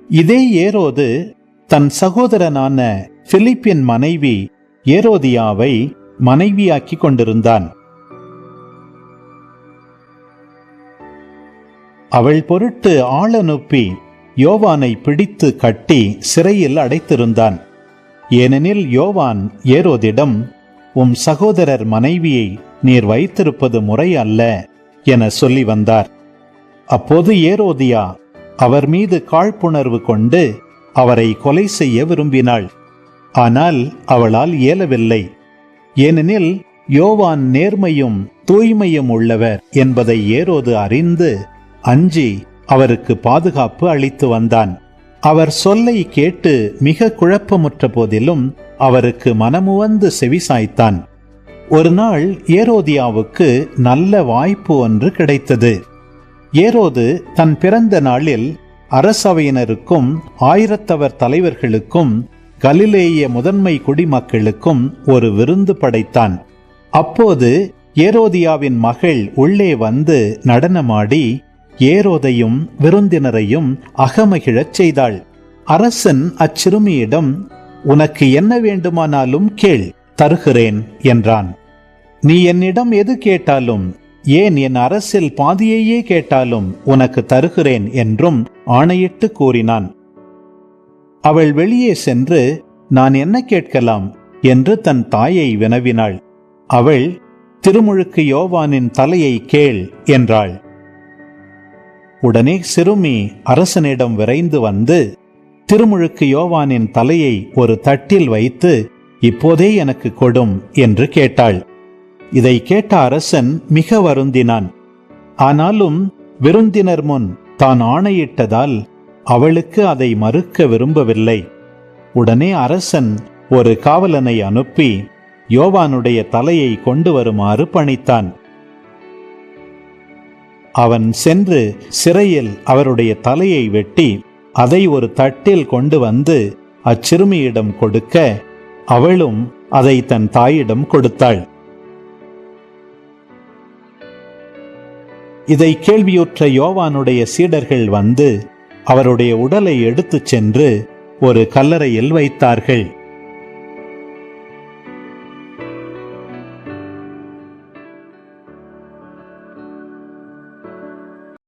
இதே ஏரோது தன் சகோதரனான பிலிப்பின் மனைவி ஏரோதியாவை மனைவியாக்கி கொண்டிருந்தான். அவள் பொருட்டு ஆள் அனுப்பி யோவானை பிடித்து கட்டி சிறையில் அடைத்திருந்தான். ஏனெனில் யோவான் ஏரோதிடம், உம் சகோதரர் மனைவியை நீர் வைத்திருப்பது முறை அல்ல என சொல்லி வந்தார். அப்போது ஏரோதியா அவர் மீது காழ்ப்புணர்வு கொண்டு அவரை கொலை செய்ய விரும்பினாள். ஆனால் அவளால் இயலவில்லை. ஏனெனில் யோவான் நேர்மையும் தூய்மையும் உள்ளவர் என்பதை ஏரோது அறிந்து அஞ்சி அவருக்கு பாதுகாப்பு அளித்து வந்தான். அவர் சொல்லை கேட்டு மிக குழப்பமுற்ற போதிலும் அவருக்கு மனமுவந்து செவிசாய்த்தான். ஒரு நாள் ஏரோதியாவுக்கு நல்ல வாய்ப்பு ஒன்று கிடைத்தது. ஏரோது தன் பிறந்த நாளில் அரசவையினருக்கும் ஆயிரத்தவர் தலைவர்களுக்கும் கலிலேய முதன்மை குடிமக்களுக்கும் ஒரு விருந்து படைத்தான். அப்போது ஏரோதியாவின் மகள் உள்ளே வந்து நடனமாடி ஏரோதையும் விருந்தினரையும் அகமகிழச் செய்தாள். அரசன் அச்சிறுமியிடம், உனக்கு என்ன வேண்டுமானாலும் கேள், தருகிறேன் என்றான். நீ என்னிடம் எது கேட்டாலும், ஏன் என் அரசில் பாதியையே கேட்டாலும் உனக்கு தருகிறேன் என்றும் ஆணையிட்டு கூறினான். அவள் வெளியே சென்று, நான் என்ன கேட்கலாம் என்று தன் தாயை வினவினாள். அவள், திருமுழுக்கு யோவானின் தலையை கேள் என்றாள். உடனே சிறுமி அரசனிடம் விரைந்து வந்து திருமுழுக்கு யோவானின் தலையை ஒரு தட்டில் வைத்து, இப்போதே எனக்கு கொடும் என்று கேட்டாள். இதை கேட்ட அரசன் மிக வருந்தினான். ஆனாலும் விருந்தினர் முன் தான் ஆணையிட்டதால் அவளுக்கு அதை மறுக்க விரும்பவில்லை. உடனே அரசன் ஒரு காவலனை அனுப்பி யோவானுடைய தலையை கொண்டு வருமாறு பணித்தான். அவன் சென்று சிறையில் அவருடைய தலையை வெட்டி அதை ஒரு தட்டில் கொண்டு வந்து அச்சிறுமியிடம் கொடுக்க, அவளும் அதை தன் தாயிடம் கொடுத்தாள். இதை கேள்வியுற்ற யோவானுடைய சீடர்கள் வந்து அவருடைய உடலை எடுத்துச் சென்று ஒரு கல்லறையில் வைத்தார்கள்.